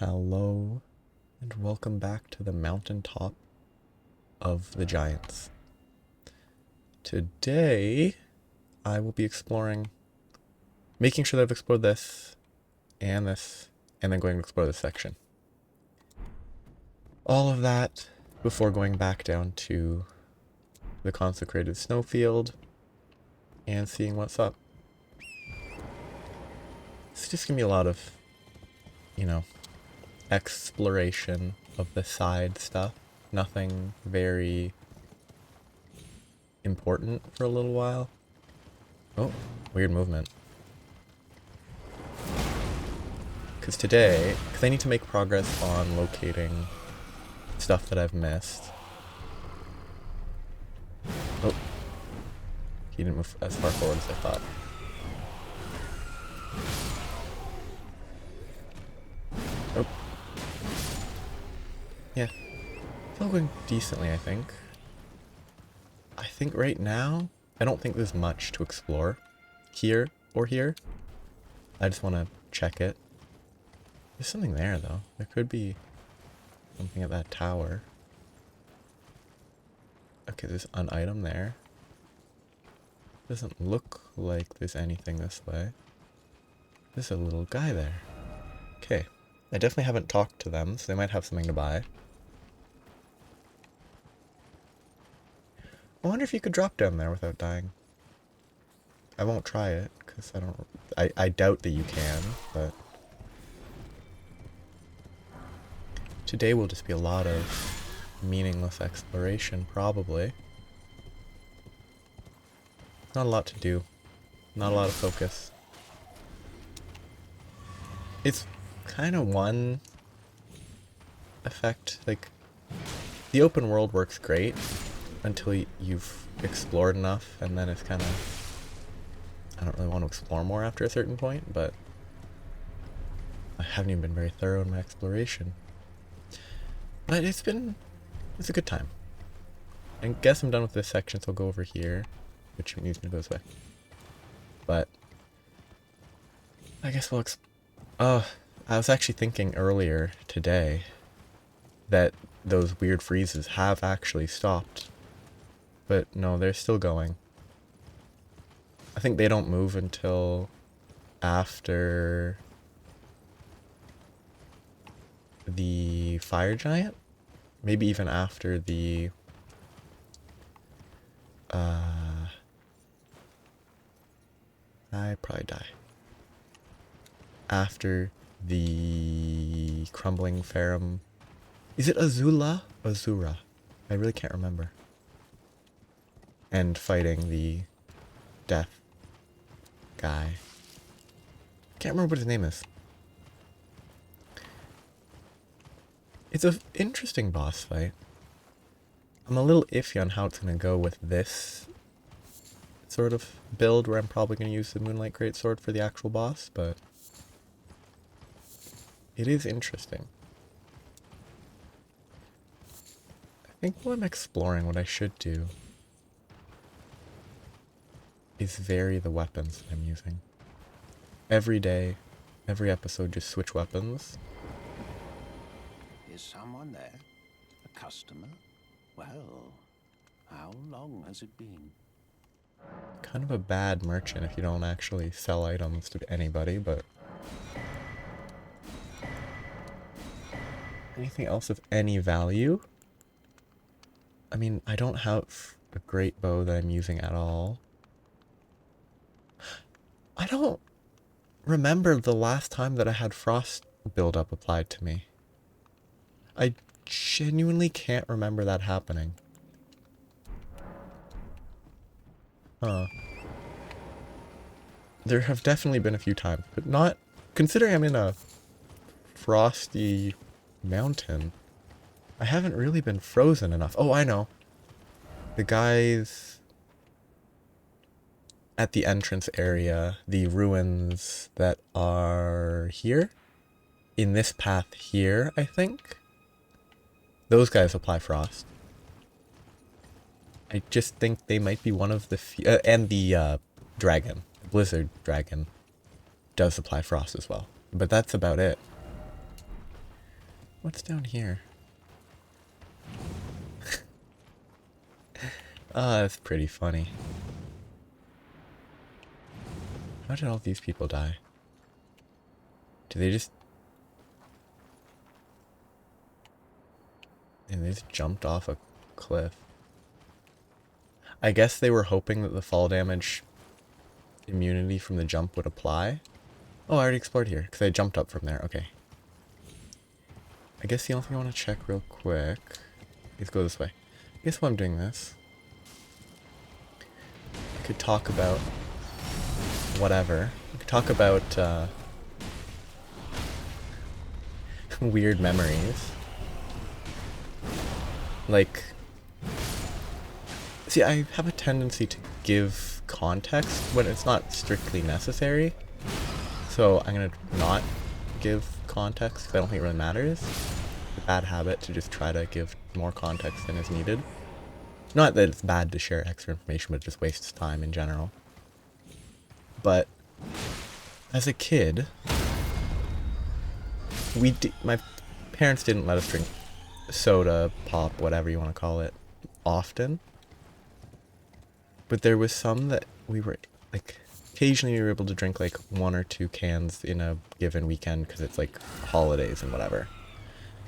Hello, and welcome back to the Mountaintop of the Giants. Today, I will be exploring, making sure that I've explored this, and then going to explore this section. All of that before going back down to the consecrated snowfield and seeing what's up. It's just gonna be a lot of, exploration of the side stuff. Nothing very important for a little while. Oh, weird movement. Because I need to make progress on locating stuff that I've missed. Oh, he didn't move as far forward as I thought. Oh. Yeah. It's all going decently, I think. I think right now, I don't think there's much to explore. Here or here. I just want to check it. There's something there, though. There could be something at that tower. Okay, there's an item there. Doesn't look like there's anything this way. There's a little guy there. Okay. I definitely haven't talked to them, so they might have something to buy. I wonder if you could drop down there without dying. I won't try it, because I doubt that you can, but today will just be a lot of meaningless exploration, probably. Not a lot to do. Not a lot of focus. It's kind of one effect, like, the open world works great until you've explored enough, and then it's kind of, I don't really want to explore more after a certain point, but I haven't even been very thorough in my exploration. But it's a good time. I guess I'm done with this section, so I'll go over here, which means to go this way. But I guess we'll I was actually thinking earlier today that those weird freezes have actually stopped. But no, they're still going. I think they don't move until after the fire giant? Maybe even after the I probably die. After the crumbling ferrum. Is it Azula? Azura? I really can't remember. And fighting the death guy. Can't remember what his name is. It's an interesting boss fight. I'm a little iffy on how it's going to go with this sort of build, where I'm probably going to use the Moonlight Greatsword for the actual boss, but it is interesting. I think while I'm exploring, what I should do is vary the weapons that I'm using. Every day, every episode, just switch weapons. Is someone there? A customer? Well, how long has it been? Kind of a bad merchant if you don't actually sell items to anybody, but anything else of any value? I mean, I don't have a great bow that I'm using at all. I don't remember the last time that I had frost buildup applied to me. I genuinely can't remember that happening. Huh. There have definitely been a few times, but not considering I'm in a frosty mountain. I haven't really been frozen enough. Oh, I know. The guys at the entrance area, the ruins that are here, in this path here, I think. Those guys apply frost. I just think they might be one of the few, and the dragon, the blizzard dragon, does apply frost as well. But that's about it. What's down here? Ah, that's pretty funny. How did all these people die? Did they just... And they just jumped off a cliff. I guess they were hoping that the fall damage immunity from the jump would apply. Oh, I already explored here, because I jumped up from there. Okay. I guess the only thing I want to check real quick is go this way. I guess while I'm doing this, I could talk about whatever. I could talk about weird memories. Like, see, I have a tendency to give context when it's not strictly necessary. So I'm gonna not give context because I don't think it really matters. It's a bad habit to just try to give more context than is needed. Not that it's bad to share extra information, but it just wastes time in general. But as a kid, my parents didn't let us drink soda, pop, whatever you want to call it, often. But there was some that we were, like, occasionally we were able to drink like 1 or 2 cans in a given weekend because it's like holidays and whatever.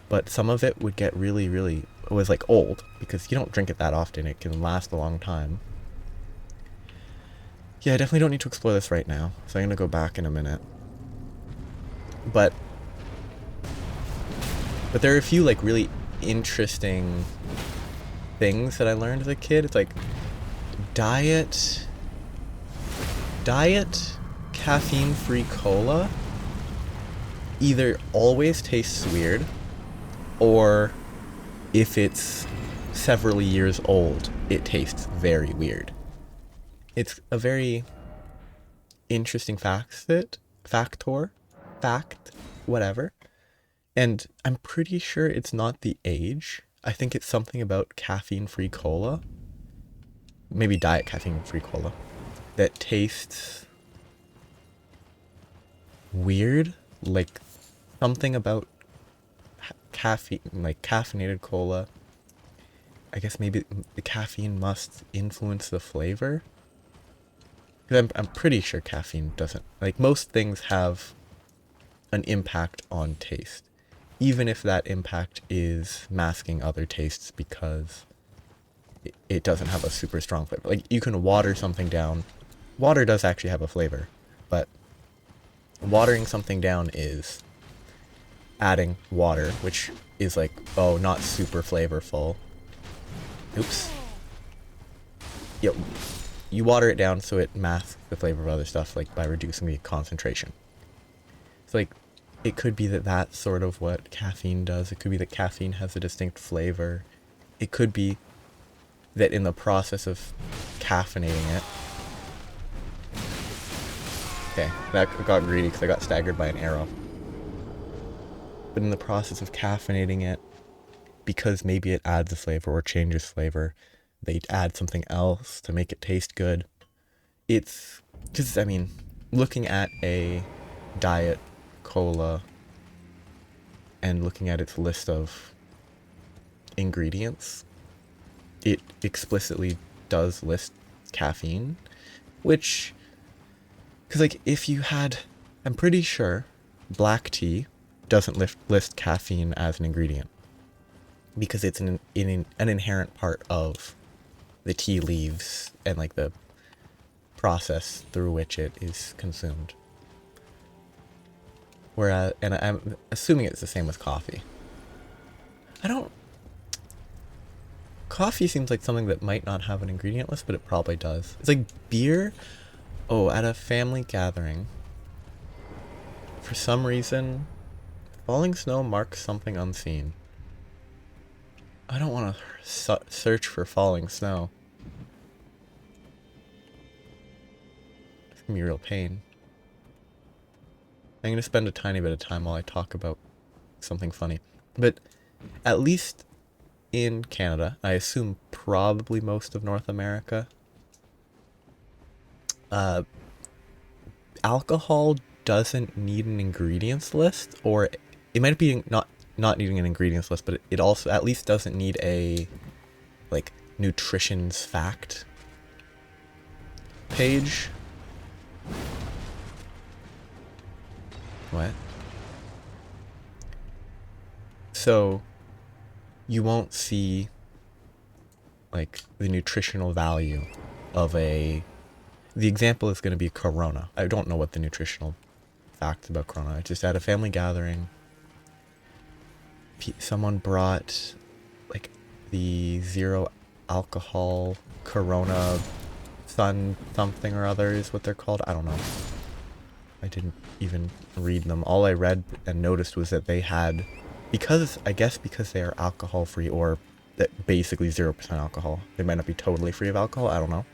But some of it would get really, really, it was like old because you don't drink it that often. It can last a long time. Yeah, I definitely don't need to explore this right now, so I'm gonna go back in a minute. But there are a few like really interesting things that I learned as a kid. It's like diet caffeine-free cola either always tastes weird, or if it's several years old, it tastes very weird. It's a very interesting fact, whatever. And I'm pretty sure it's not the age. I think it's something about caffeine-free cola, maybe diet caffeine-free cola, that tastes weird. Like something about caffeine, like caffeinated cola. I guess maybe the caffeine must influence the flavor. Because I'm pretty sure caffeine doesn't, like most things have an impact on taste, even if that impact is masking other tastes because it doesn't have a super strong flavor. Like you can water something down. Water does actually have a flavor, but watering something down is adding water, which is like, oh, not super flavorful. Oops. Yep. You water it down so it masks the flavor of other stuff, like by reducing the concentration. It's like, it could be that that's sort of what caffeine does. It could be that caffeine has a distinct flavor. It could be that in the process of caffeinating it... Okay, that got greedy because I got staggered by an arrow. But in the process of caffeinating it, because maybe it adds a flavor or changes flavor, they add something else to make it taste good. It's just, I mean, looking at a diet cola and looking at its list of ingredients, it explicitly does list caffeine, which, because like if you had, I'm pretty sure black tea doesn't list caffeine as an ingredient because it's an inherent part of the tea leaves and like the process through which it is consumed. Whereas, and I'm assuming it's the same with coffee. Coffee seems like something that might not have an ingredient list, but it probably does. It's like beer. Oh, at a family gathering, for some reason, falling snow marks something unseen. I don't want to search for falling snow. It's gonna be a real pain. I'm gonna spend a tiny bit of time while I talk about something funny. But at least in Canada, I assume probably most of North America, alcohol doesn't need an ingredients list, or it might be not not needing an ingredients list, but it also at least doesn't need a like nutrition's fact page. What? So you won't see like the nutritional value of the example is going to be Corona. I don't know what the nutritional facts about Corona. I just at a family gathering, someone brought like the zero alcohol Corona Sun something or other is what they're called. I don't know. I didn't even read them. All I read and noticed was that they had, because they are alcohol free, or that basically 0% alcohol. They might not be totally free of alcohol. I don't know.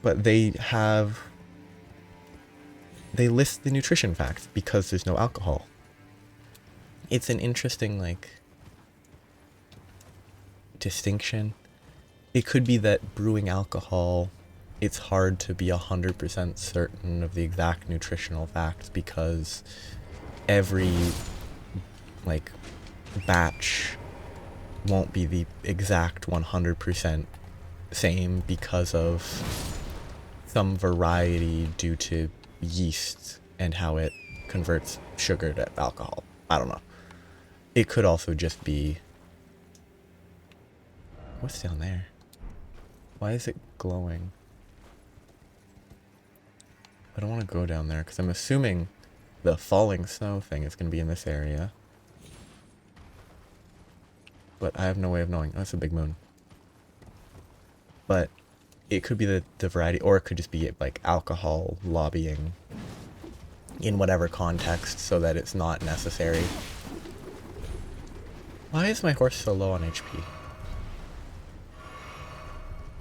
But they list the nutrition facts because there's no alcohol. It's an interesting, like, distinction. It could be that brewing alcohol, it's hard to be 100% certain of the exact nutritional facts because every, like, batch won't be the exact 100% same because of some variety due to yeast and how it converts sugar to alcohol. I don't know. It could also just be... What's down there? Why is it glowing? I don't want to go down there because I'm assuming the falling snow thing is going to be in this area. But I have no way of knowing. Oh, it's a big moon. But it could be the variety, or it could just be like alcohol lobbying in whatever context so that it's not necessary. Why is my horse so low on HP?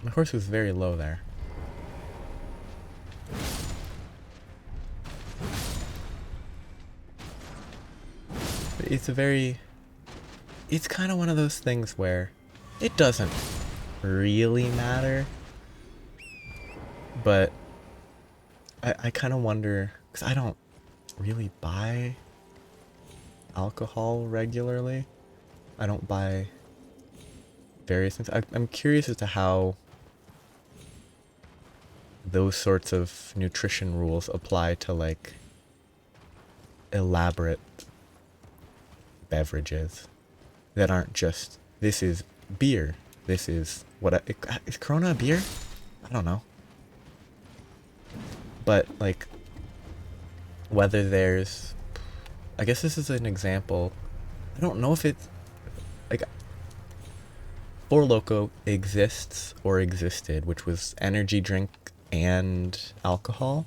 My horse was very low there. But it's kind of one of those things where it doesn't really matter. But I kind of wonder, because I don't really buy alcohol regularly. I don't buy various things. I'm curious as to how those sorts of nutrition rules apply to, like, elaborate beverages that aren't just, this is beer, this is what is Corona a beer? I don't know. But, like, whether there's, I guess this is an example. I don't know if it's, like, Four Loko exists or existed, which was energy drink and alcohol.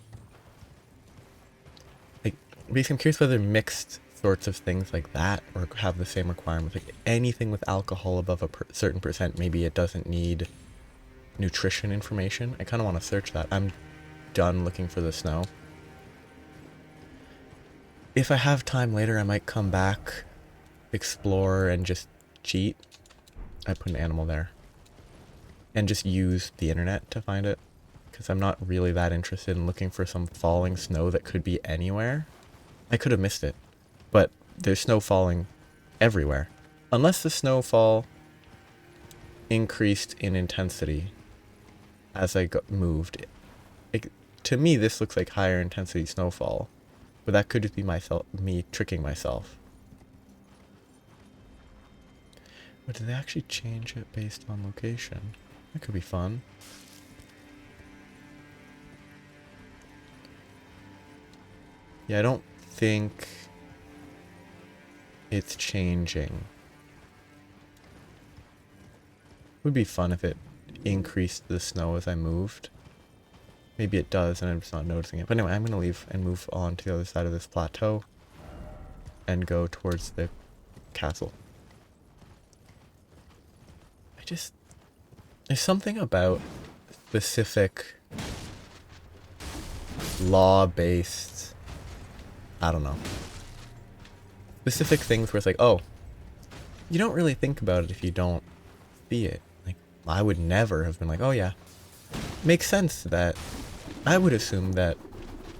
Like, basically, I'm curious whether mixed sorts of things like that or have the same requirements. Like, anything with alcohol above a certain percent, maybe it doesn't need nutrition information. I kind of want to search that. I'm done looking for the snow. If I have time later, I might come back, explore, and just cheat. I put an animal there. And just use the internet to find it. Because I'm not really that interested in looking for some falling snow that could be anywhere. I could have missed it. But there's snow falling everywhere. Unless the snowfall increased in intensity as I moved. To me, this looks like higher intensity snowfall. But that could just be me tricking myself. But did they actually change it based on location? That could be fun. Yeah, I don't think it's changing. Would be fun if it increased the snow as I moved. Maybe it does and I'm just not noticing it. But anyway, I'm going to leave and move on to the other side of this plateau and go towards the castle. There's something about specific law-based, I don't know, specific things where it's like, oh, you don't really think about it if you don't see it. Like, I would never have been like, oh yeah, makes sense that I would assume that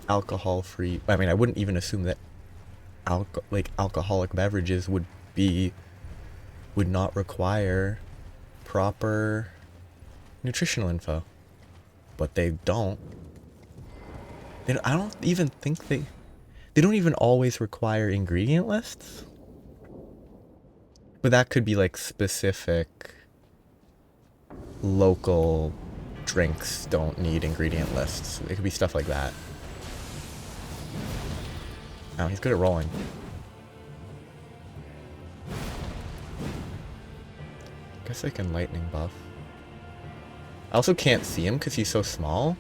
alcohol-free, I mean, I wouldn't even assume that alcoholic beverages would not require proper nutritional info, but they don't. I don't even think they don't even always require ingredient lists. But that could be like specific local drinks don't need ingredient lists. It could be stuff like that. Oh, he's good at rolling. Guess I can lightning buff. I also can't see him because he's so small.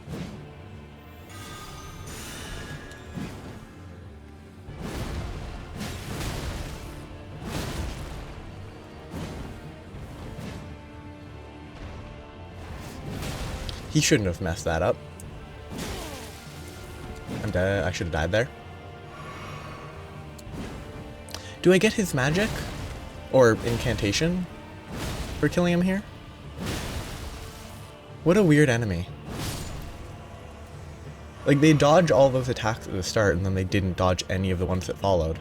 He shouldn't have messed that up. I'm dead. I should have died there. Do I get his magic? Or incantation for killing him here? What a weird enemy. Like, they dodge all those attacks at the start, and then they didn't dodge any of the ones that followed.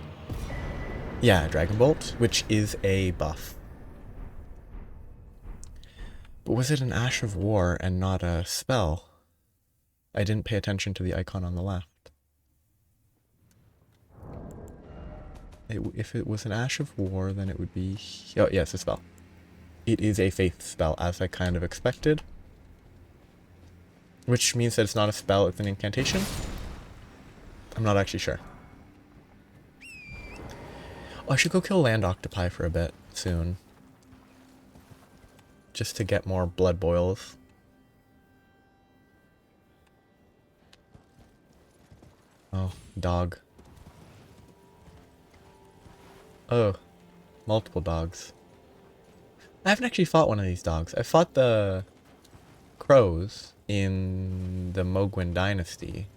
Yeah, Dragon Bolt, which is a buff. But was it an Ash of War and not a spell? I didn't pay attention to the icon on the left. If it was an Ash of War, then it would be... Oh, yes, a spell. It is a faith spell, as I kind of expected. Which means that it's not a spell, it's an incantation? I'm not actually sure. Oh, I should go kill land octopi for a bit soon. Just to get more blood boils. Oh, dog. Oh, multiple dogs. I haven't actually fought one of these dogs. I fought the crows in the Mogwin Dynasty.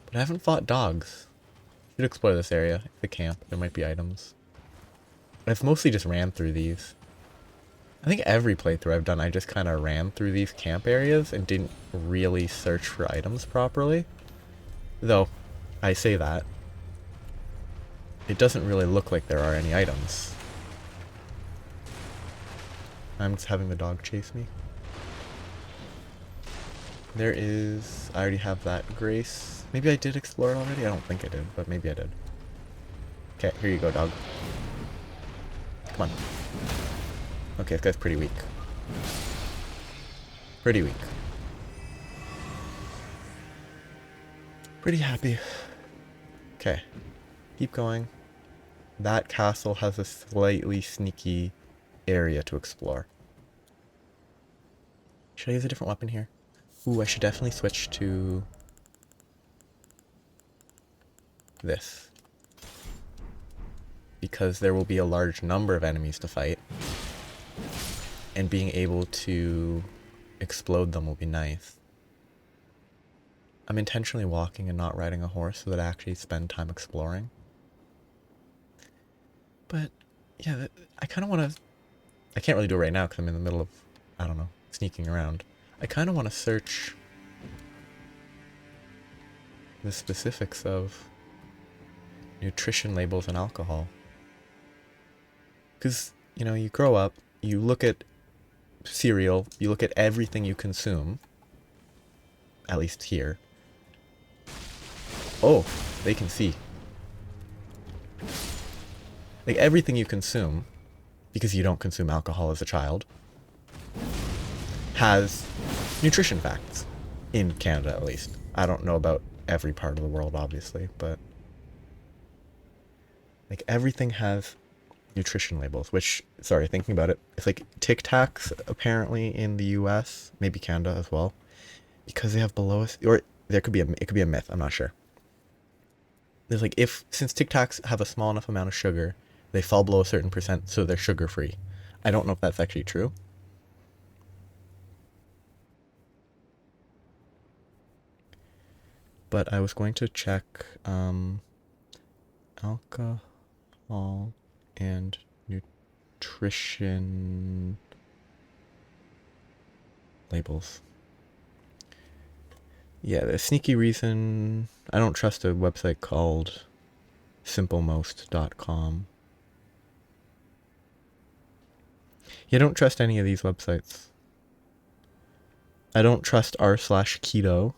But I haven't fought dogs. Should explore this area, the camp. There might be items. I've mostly just ran through these. I think every playthrough I've done, I just kind of ran through these camp areas and didn't really search for items properly. Though, I say that. It doesn't really look like there are any items. I'm just having the dog chase me. There is... I already have that grace. Maybe I did explore it already? I don't think I did, but maybe I did. Okay, here you go, dog. Come on. Okay, this guy's pretty weak. Pretty weak. Pretty happy. Okay. Keep going. That castle has a slightly sneaky area to explore. Should I use a different weapon here? Ooh, I should definitely switch to this. Because there will be a large number of enemies to fight. And being able to explode them will be nice. I'm intentionally walking and not riding a horse so that I actually spend time exploring. But, yeah, I kind of want to... I can't really do it right now because I'm in the middle of, I don't know, sneaking around. I kind of want to search the specifics of nutrition labels and alcohol. Because, you know, you grow up, you look at cereal, you look at everything you consume, at least here. Oh, they can see. Like, everything you consume, because you don't consume alcohol as a child, has nutrition facts. In Canada, at least. I don't know about every part of the world, obviously, but... like, everything has nutrition labels, which, sorry, thinking about it, it's like Tic Tacs, apparently, in the US, maybe Canada as well, because they have below us, or it could be a myth, I'm not sure. There's like, since Tic Tacs have a small enough amount of sugar, they fall below a certain percent, so they're sugar-free. I don't know if that's actually true. But I was going to check alcohol and nutrition labels. Yeah, the sneaky reason I don't trust a website called simplemost.com. Yeah, don't trust any of these websites. I don't trust r/keto.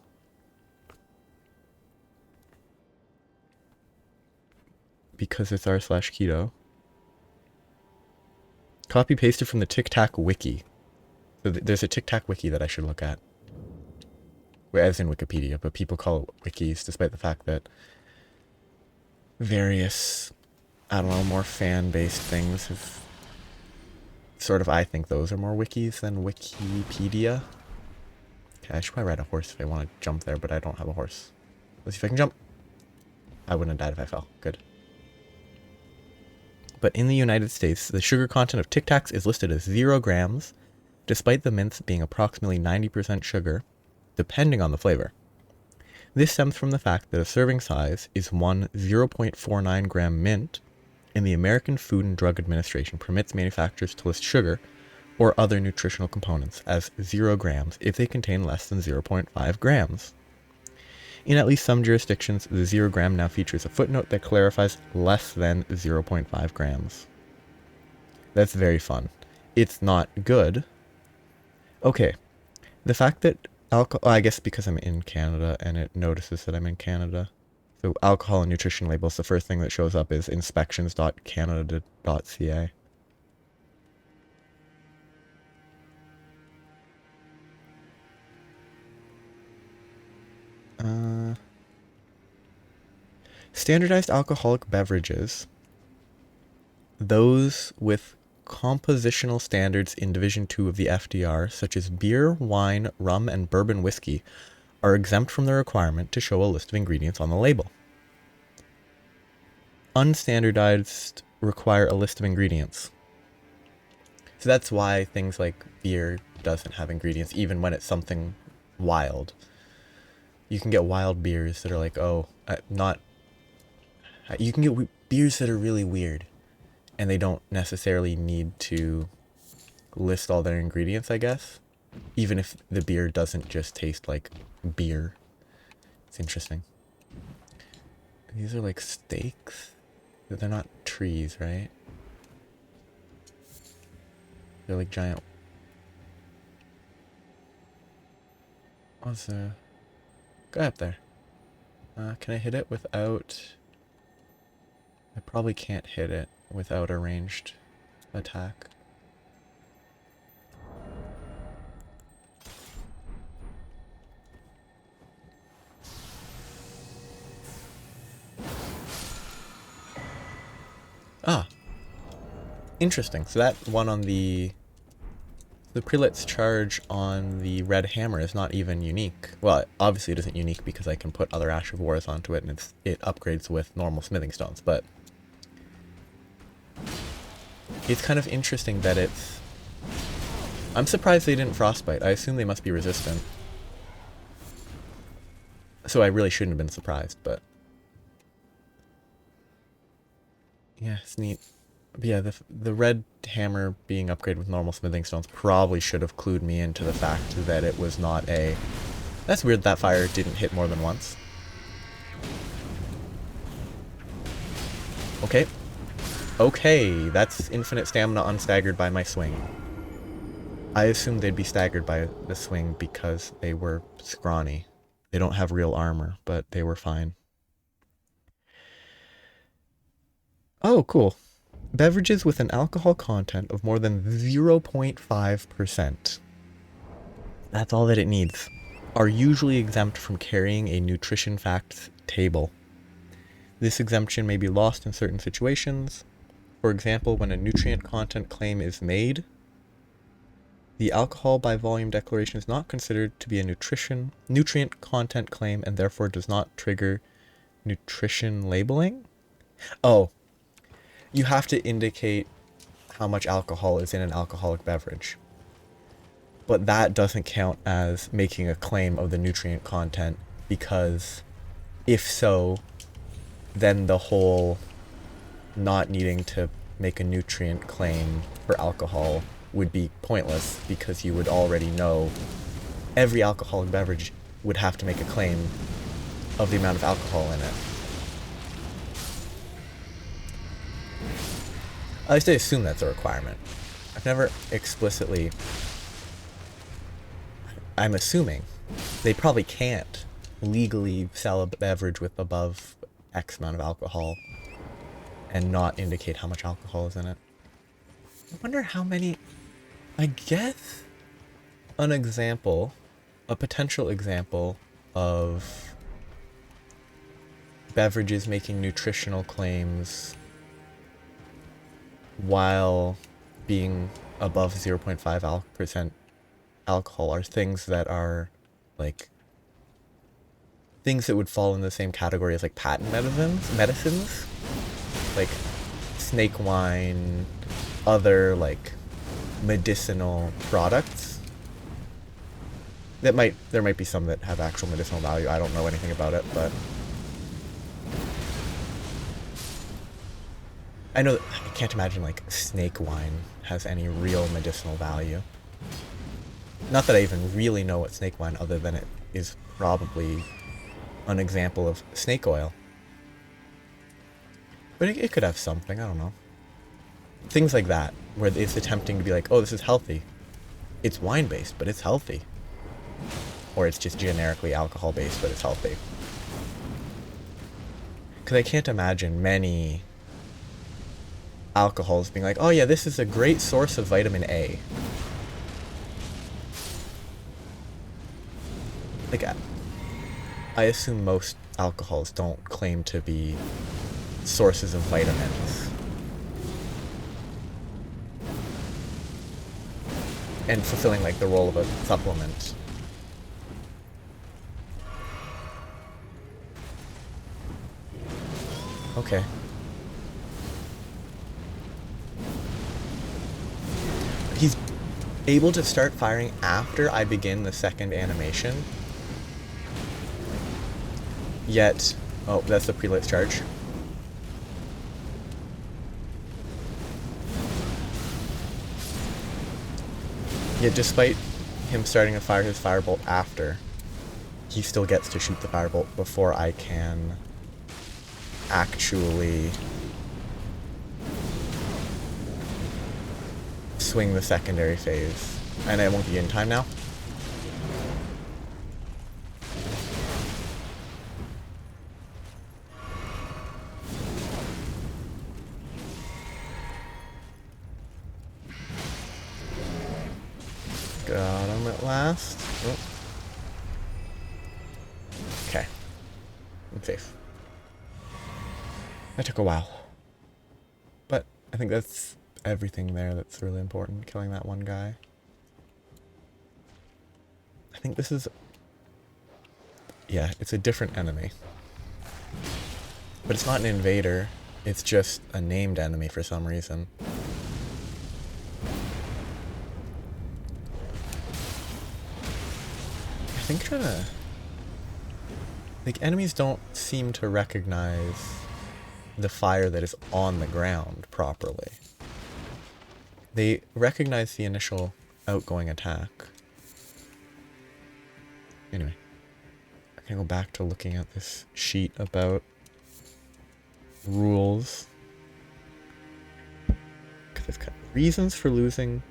Because it's r/keto. Copy pasted from the Tic Tac wiki. So there's a Tic Tac wiki that I should look at. As in Wikipedia, but people call it wikis despite the fact that various, I don't know, more fan-based things have sort of, I think those are more wikis than Wikipedia. Okay, I should probably ride a horse if I want to jump there, but I don't have a horse. Let's see if I can jump. I wouldn't have died if I fell. Good. But in the United States, the sugar content of Tic Tacs is listed as 0 grams, despite the mints being approximately 90% sugar, depending on the flavor. This stems from the fact that a serving size is one 0.49 gram mint, and the American Food and Drug Administration permits manufacturers to list sugar or other nutritional components as 0 grams if they contain less than 0.5 grams. In at least some jurisdictions, the 0 gram now features a footnote that clarifies less than 0.5 grams. That's very fun. It's not good. Okay, the fact that alcohol, I guess because I'm in Canada and it notices that I'm in Canada. So alcohol and nutrition labels, the first thing that shows up is inspections.canada.ca. Standardized alcoholic beverages, those with compositional standards in Division 2 of the FDR, such as beer, wine, rum, and bourbon whiskey, are exempt from the requirement to show a list of ingredients on the label. Unstandardized require a list of ingredients. So that's why things like beer doesn't have ingredients, even when it's something wild. You can get wild beers that are like, you can get beers that are really weird, and they don't necessarily need to list all their ingredients, I guess. Even if the beer doesn't just taste like beer. It's interesting. These are like steaks? They're not trees, right? They're like giant... What's the... Go up there. Can I hit it without... I probably can't hit it without a ranged attack. Ah. Interesting. So that one on the prelate's charge on the red hammer is not even unique. Well, obviously it isn't unique because I can put other Ash of Wars onto it and it upgrades with normal smithing stones, but it's kind of interesting that it's... I'm surprised they didn't frostbite. I assume they must be resistant. So I really shouldn't have been surprised, but... yeah, it's neat. But yeah, the red hammer being upgraded with normal smithing stones probably should have clued me into the fact that it was not a... That's weird that fire didn't hit more than once. Okay. Okay, that's infinite stamina unstaggered by my swing. I assumed they'd be staggered by the swing because they were scrawny. They don't have real armor, but they were fine. Oh, cool. Beverages with an alcohol content of more than 0.5%. That's all that it needs. Are usually exempt from carrying a nutrition facts table. This exemption may be lost in certain situations. For example, when a nutrient content claim is made, the alcohol by volume declaration is not considered to be a nutrient content claim and therefore does not trigger nutrition labeling. Oh, you have to indicate how much alcohol is in an alcoholic beverage. But that doesn't count as making a claim of the nutrient content, because if so, then the whole not needing to make a nutrient claim for alcohol would be pointless, because you would already know every alcoholic beverage would have to make a claim of the amount of alcohol in it. I used to assume that's a requirement. I've never explicitly... I'm assuming they probably can't legally sell a beverage with above X amount of alcohol and not indicate how much alcohol is in it. I wonder how many... I guess an example, a potential example of beverages making nutritional claims while being above 0.5% alcohol are things that are like things that would fall in the same category as like patent medicines like snake wine, other like medicinal products. There might be some that have actual medicinal value. I don't know anything about it, but I know that I can't imagine like snake wine has any real medicinal value. Not that I even really know what snake wine, other than it is probably an example of snake oil. But it could have something, I don't know. Things like that, where it's attempting to be like, oh, this is healthy. It's wine-based, but it's healthy. Or it's just generically alcohol-based, but it's healthy. Because I can't imagine many alcohols being like, oh yeah, this is a great source of vitamin A. Like, I assume most alcohols don't claim to be sources of vitamins. And fulfilling like the role of a supplement. Okay. He's able to start firing after I begin the second animation. Yet, oh, that's the pre-lit charge. Yet despite him starting to fire his firebolt after, he still gets to shoot the firebolt before I can actually swing the secondary phase. And I won't be in time now. Got him at last. Oh. Okay. I'm safe. That took a while. But I think that's everything there that's really important. Killing that one guy. I think this is... yeah, it's a different enemy. But it's not an invader. It's just a named enemy for some reason. I think like, enemies don't seem to recognize the fire that is on the ground properly. They recognize the initial outgoing attack. Anyway, I can go back to looking at this sheet about rules. Because it's got reasons for losing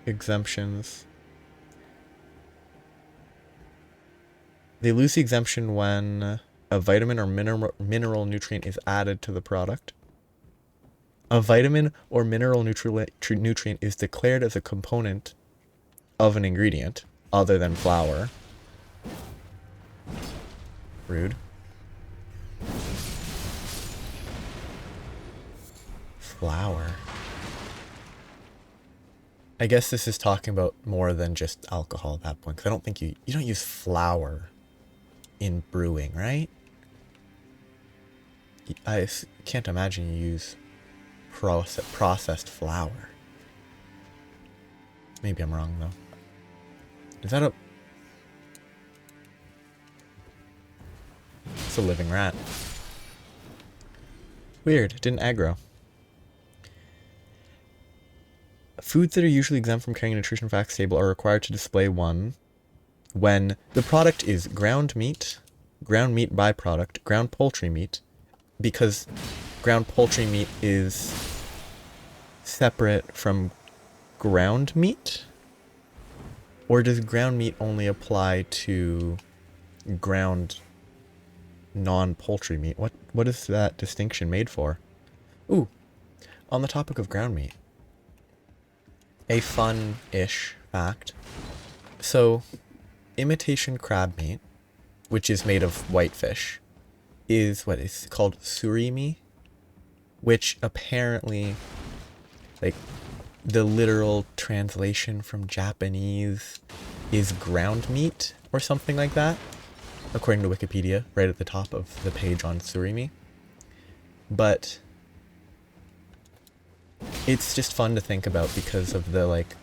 exemptions. They lose the exemption when a vitamin or mineral nutrient is added to the product. A vitamin or mineral nutrient is declared as a component of an ingredient other than flour. Rude. Flour. I guess this is talking about more than just alcohol at that point, because I don't think you don't use flour in brewing, right? I can't imagine you use processed flour. Maybe I'm wrong, though. Is that a... it's a living rat. Weird, it didn't aggro. Foods that are usually exempt from carrying a nutrition facts table are required to display one when the product is ground meat byproduct, ground poultry meat, because ground poultry meat is separate from ground meat? Or does ground meat only apply to ground non-poultry meat? What is that distinction made for? Ooh, on the topic of ground meat, a fun-ish fact. So, imitation crab meat, which is made of whitefish, is what is called surimi, which apparently, like, the literal translation from Japanese is ground meat or something like that, according to Wikipedia, right at the top of the page on surimi. But it's just fun to think about because of the, like,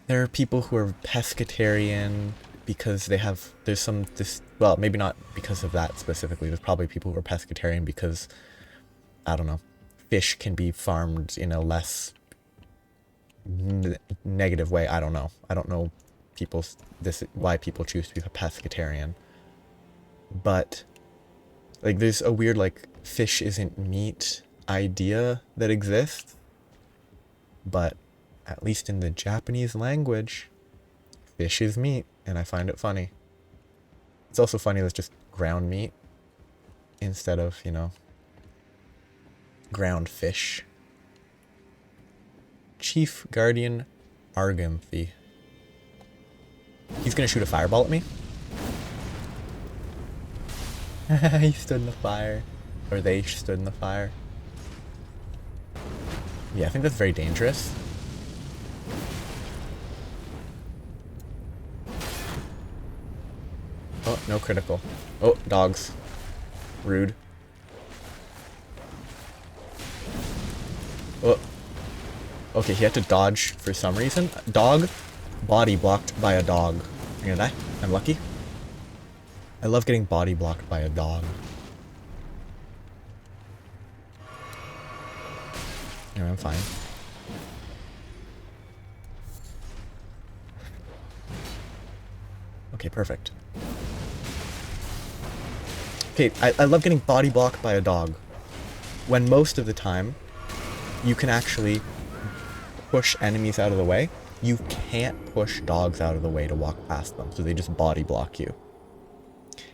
there are people who are pescatarian because there's some, well, maybe not because of that specifically, there's probably people who are pescatarian because, I don't know, fish can be farmed in a less negative way. I don't know why people choose to be a pescatarian, but like there's a weird like fish isn't meat idea that exists, but at least in the Japanese language, fish is meat, and I find it funny. It's also funny that it's just ground meat instead of, you know, ground fish. Chief Guardian Arganthy. He's gonna shoot a fireball at me. He stood in the fire. Or they stood in the fire. Yeah, I think that's very dangerous. Oh, no critical. Oh, dogs. Rude. Oh. Okay, he had to dodge for some reason. Dog, body blocked by a dog. I'm gonna die. I'm lucky. I love getting body blocked by a dog. Anyway, I'm fine. Okay, perfect. Okay, I love getting body blocked by a dog. When most of the time, you can actually push enemies out of the way. You can't push dogs out of the way to walk past them, so they just body block you.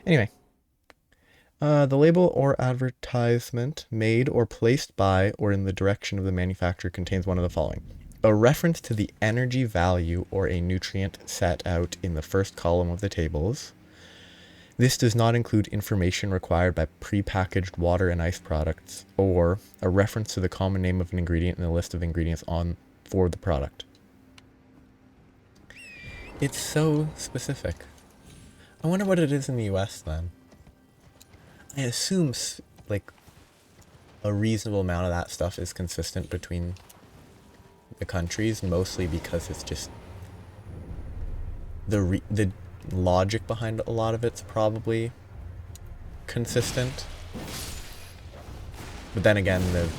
Anyway, the label or advertisement made or placed by or in the direction of the manufacturer contains one of the following. A reference to the energy value or a nutrient set out in the first column of the tables. This does not include information required by prepackaged water and ice products, or a reference to the common name of an ingredient in the list of ingredients for the product. It's so specific. I wonder what it is in the US then. I assume like a reasonable amount of that stuff is consistent between the countries, mostly because it's just the logic behind a lot of it's probably consistent. But then again, the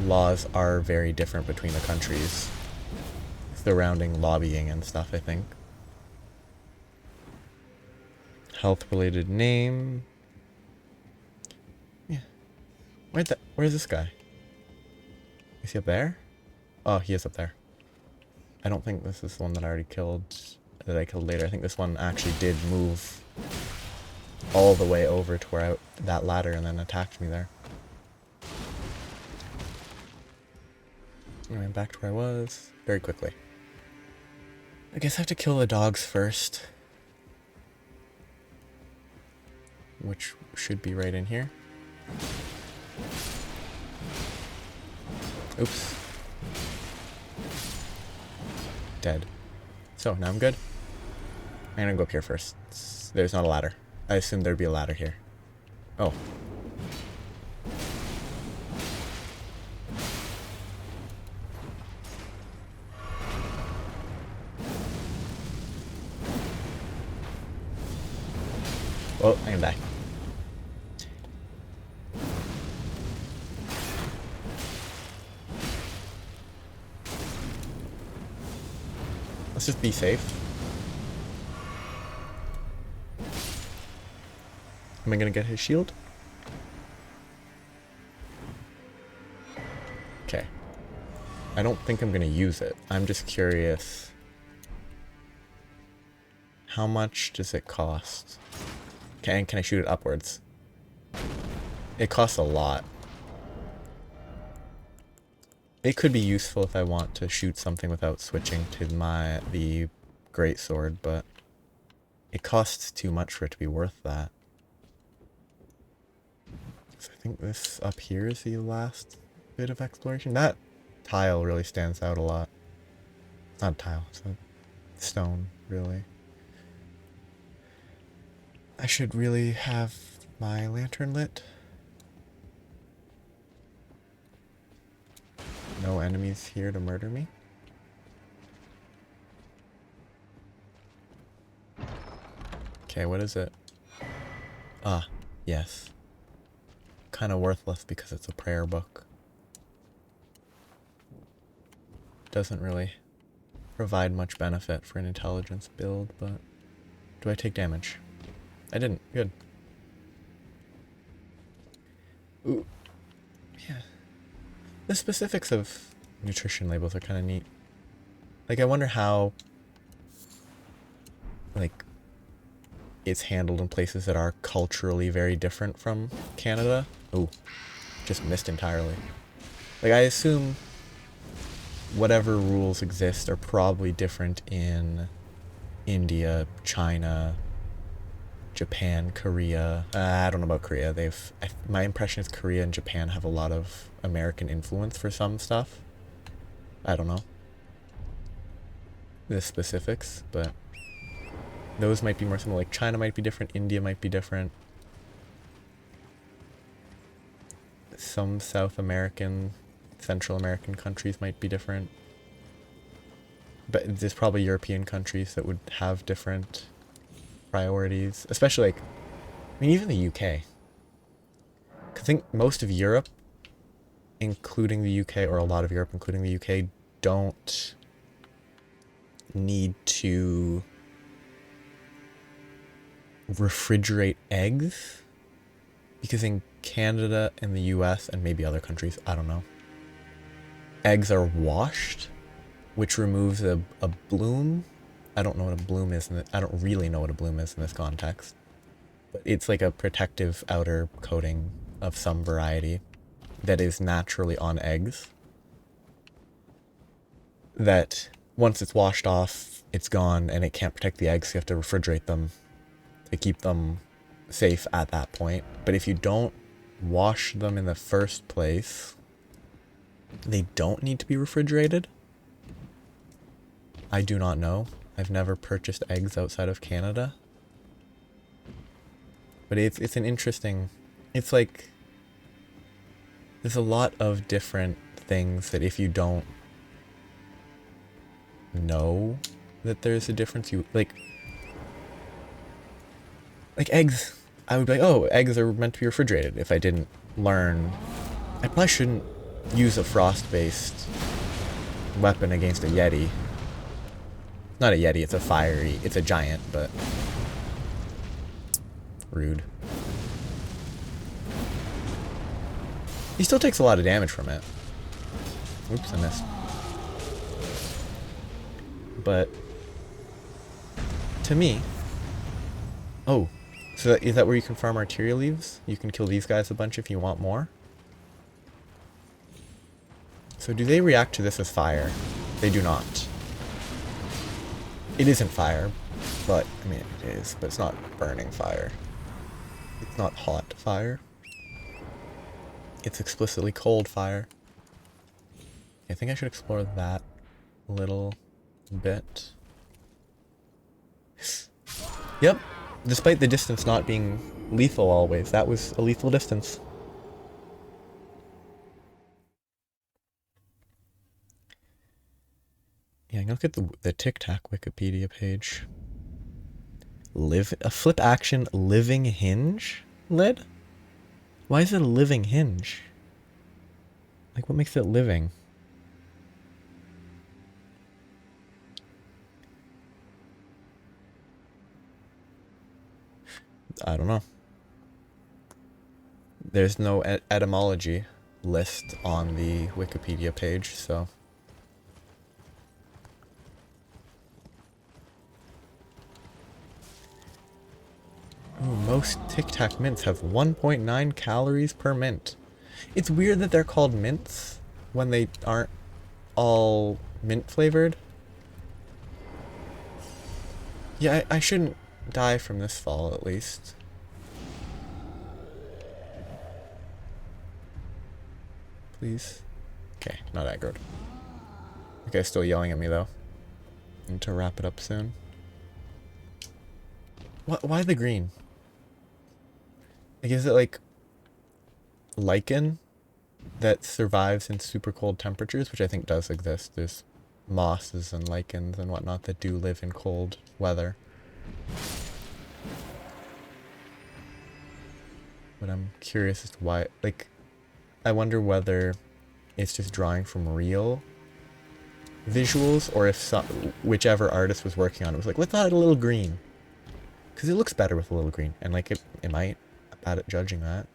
laws are very different between the countries surrounding lobbying and stuff, I think. Health-related name. Yeah. Where's this guy? Is he up there? Oh, he is up there. I don't think this is the one that I already killed, that I killed later. I think this one actually did move all the way over to where that ladder and then attacked me there. Anyway, back to where I was very quickly. I guess I have to kill the dogs first, which should be right in here. Oops. Dead. So, now I'm good. I'm gonna go up here first. There's not a ladder. I assumed there'd be a ladder here. Oh. Oh, I'm gonna die. Let's just be safe. Am I gonna get his shield? Okay. I don't think I'm gonna use it. I'm just curious. How much does it cost? Can I shoot it upwards? It costs a lot. It could be useful if I want to shoot something without switching to the greatsword, but it costs too much for it to be worth that. So I think this up here is the last bit of exploration. That tile really stands out a lot. Not a tile, it's a stone, really. I should really have my lantern lit. No enemies here to murder me. Okay, what is it? Ah, yes. Kind of worthless because it's a prayer book. Doesn't really provide much benefit for an intelligence build, but... Do I take damage? I didn't. Good. Ooh. Yeah. The specifics of nutrition labels are kind of neat. Like, I wonder how... like... it's handled in places that are culturally very different from Canada. Ooh. Just missed entirely. Like, I assume... whatever rules exist are probably different in India, China, Japan, Korea. I don't know about Korea. My impression is Korea and Japan have a lot of American influence for some stuff. I don't know the specifics, but those might be more similar. Like China might be different, India might be different. Some South American, Central American countries might be different. But there's probably European countries that would have different priorities, especially like, I mean, even the UK. I think most of Europe, including the UK, or a lot of Europe, including the UK, don't need to refrigerate eggs, because in Canada and the US and maybe other countries, I don't know, eggs are washed, which removes a bloom. I don't know what a bloom is, I don't really know what a bloom is in this context. But it's like a protective outer coating of some variety that is naturally on eggs. That once it's washed off, it's gone and it can't protect the eggs, so you have to refrigerate them to keep them safe at that point. But if you don't wash them in the first place, they don't need to be refrigerated. I do not know. I've never purchased eggs outside of Canada. But it's an interesting... It's like... There's a lot of different things that if you don't know that there's a difference, you... Like eggs, I would be like, oh, eggs are meant to be refrigerated. If I didn't learn... I probably shouldn't use a frost-based weapon against a Yeti. Not a Yeti, it's a fiery... It's a giant, but... Rude. He still takes a lot of damage from it. Oops, I missed. But... to me... Oh. So is that where you can farm arteria leaves? You can kill these guys a bunch if you want more? So do they react to this as fire? They do not. It isn't fire, but, I mean, it is, but it's not burning fire. It's not hot fire. It's explicitly cold fire. I think I should explore that little bit. Yep. Despite the distance not being lethal always, that was a lethal distance. Yeah, look at the Tic Tac Wikipedia page. A flip action living hinge lid? Why is it a living hinge? Like, what makes it living? I don't know. There's no etymology list on the Wikipedia page, so. Ooh, most Tic Tac mints have 1.9 calories per mint. It's weird that they're called mints when they aren't all mint flavored. Yeah, I shouldn't die from this fall, at least. Please. Okay, not aggroed. Okay, still yelling at me, though. Need to wrap it up soon. Why the green? Like, is it like lichen that survives in super cold temperatures, which I think does exist? There's mosses and lichens and whatnot that do live in cold weather. But I'm curious as to why, like, I wonder whether it's just drawing from real visuals, or if whichever artist was working on it was like, let's add a little green. Because it looks better with a little green, and like it might. I'm bad at judging that.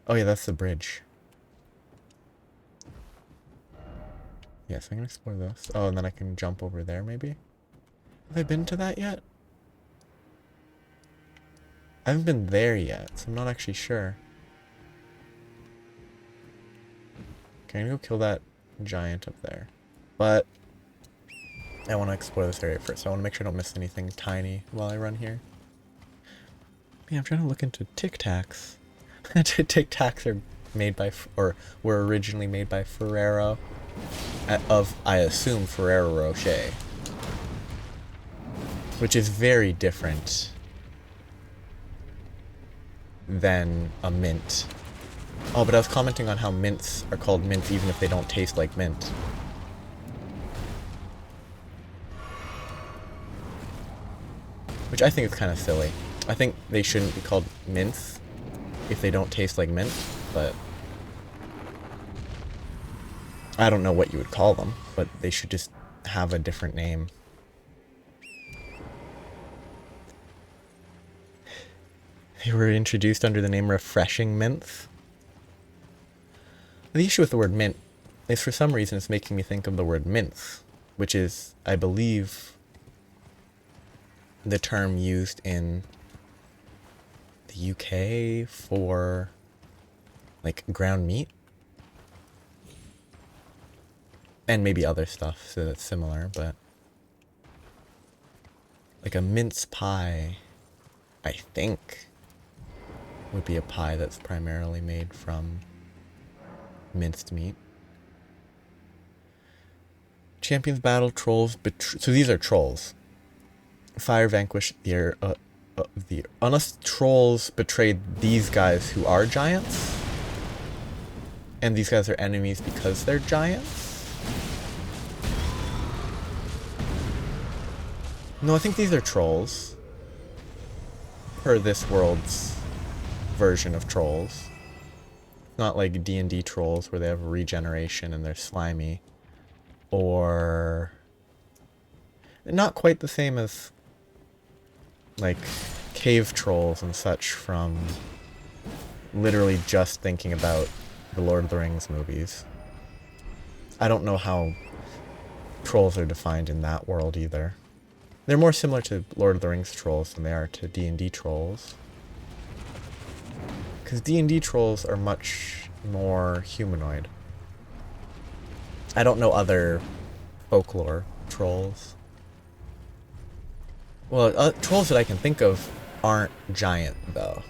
Oh yeah, that's the bridge. Yes, I'm gonna explore this. Oh, and then I can jump over there, maybe? Have I been to that yet? I haven't been there yet, so I'm not actually sure. Okay, I'm gonna go kill that giant up there. But I want to explore this area first, so I want to make sure I don't miss anything tiny while I run here. Yeah, I'm trying to look into Tic Tacs. Tic Tacs are made by, or were originally made by Ferrero, of, I assume, Ferrero Rocher. Which is very different than a mint. Oh, but I was commenting on how mints are called mints even if they don't taste like mint. Which I think is kind of silly. I think they shouldn't be called mints if they don't taste like mint, but I don't know what you would call them, but they should just have a different name. They were introduced under the name Refreshing Mints. The issue with the word mint is for some reason it's making me think of the word mince, which is, I believe, the term used in the UK for like ground meat. And maybe other stuff so that's similar, but like a mince pie, I think, would be a pie that's primarily made from minced meat. Champions battle trolls so these are trolls. Fire vanquish the unless trolls betrayed these guys who are giants, and these guys are enemies because they're giants. No, I think these are trolls. Or this world's version of trolls. Not like D&D trolls where they have regeneration and they're slimy. Or not quite the same as like cave trolls and such from literally just thinking about the Lord of the Rings movies. I don't know how trolls are defined in that world either. They're more similar to Lord of the Rings trolls than they are to D&D trolls. Because D&D trolls are much more humanoid. I don't know other folklore trolls. Well, trolls that I can think of aren't giant, though.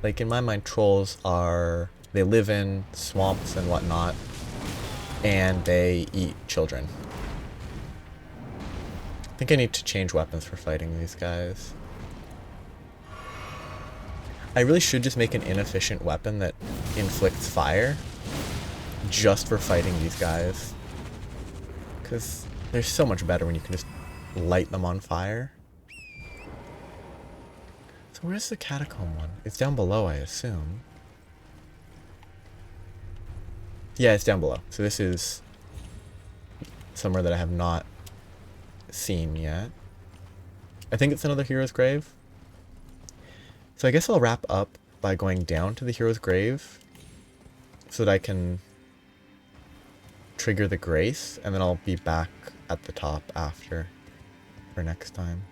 Like, in my mind, trolls are... They live in swamps and whatnot, and they eat children. I think I need to change weapons for fighting these guys. I really should just make an inefficient weapon that inflicts fire just for fighting these guys. Because they're so much better when you can just light them on fire. So where's the catacomb one? It's down below, I assume. Yeah, it's down below. So this is somewhere that I have not seen yet. I think it's another hero's grave. So I guess I'll wrap up by going down to the hero's grave so that I can trigger the grace, and then I'll be back at the top after for next time.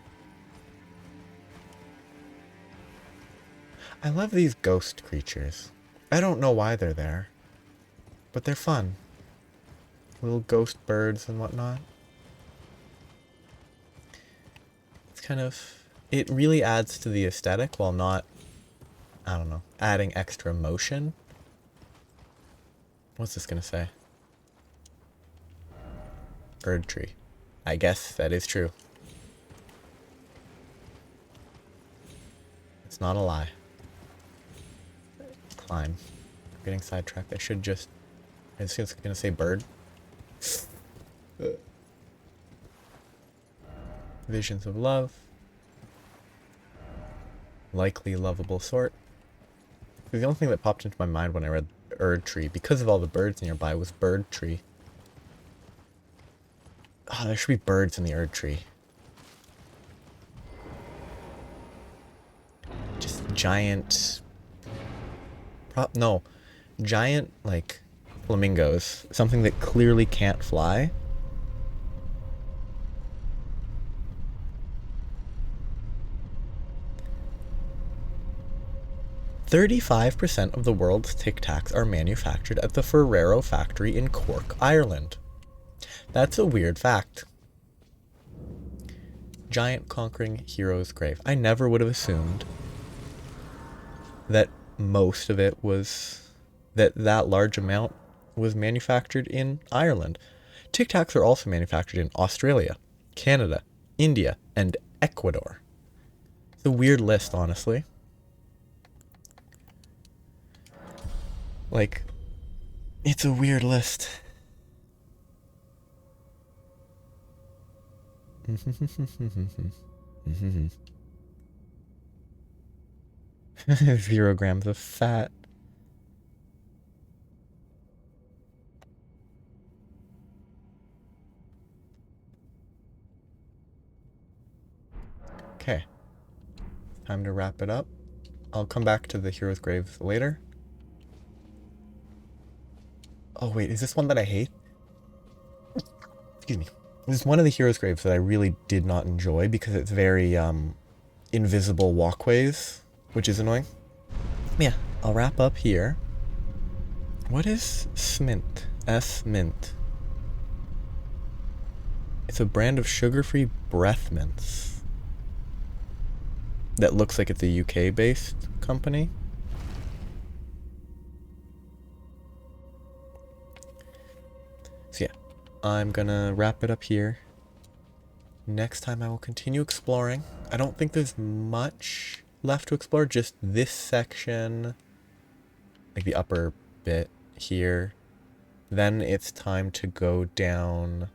I love these ghost creatures. I don't know why they're there, but they're fun. Little ghost birds and whatnot. It's kind of... It really adds to the aesthetic while not, I don't know, adding extra motion. What's this gonna say? Erd tree. I guess that is true. It's not a lie. Climb. I'm getting sidetracked. I should just... I was just gonna say bird. Visions of love. Likely lovable sort. The only thing that popped into my mind when I read Erd tree, because of all the birds nearby, was bird tree. Oh, there should be birds in the Erd tree. Just giant... no. Giant, like, flamingos. Something that clearly can't fly. "35% of the world's Tic Tacs are manufactured at the Ferrero factory in Cork, Ireland." That's a weird fact. Giant conquering hero's grave. I never would have assumed that most of it was... that large amount was manufactured in Ireland. Tic Tacs are also manufactured in Australia, Canada, India, and Ecuador. It's a weird list, honestly. Like, it's a weird list. Zero grams of fat. Okay. Time to wrap it up. I'll come back to the hero's graves later. Oh wait, is this one that I hate? Excuse me. This is one of the hero's graves that I really did not enjoy because it's very invisible walkways, which is annoying. Yeah, I'll wrap up here. What is Smint? S-Mint. It's a brand of sugar-free breath mints that looks like it's a UK-based company. So yeah, I'm gonna wrap it up here. Next time I will continue exploring. I don't think there's much left to explore, just this section, like the upper bit here. Then it's time to go down.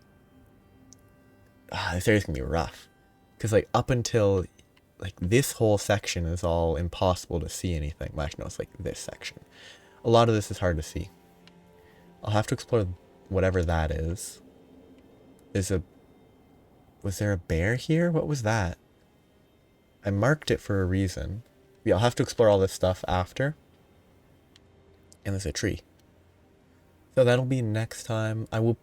This area's gonna be rough. Because like up until like this whole section is all impossible to see anything. Well, actually, no, it's like this section. A lot of this is hard to see. I'll have to explore whatever that is. Was there a bear here? What was that? I marked it for a reason. Yeah, I'll have to explore all this stuff after. And there's a tree. So that'll be next time. I will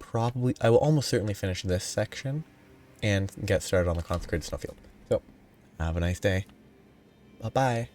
almost certainly finish this section and get started on the consecrated snowfield. So, have a nice day. Bye-bye.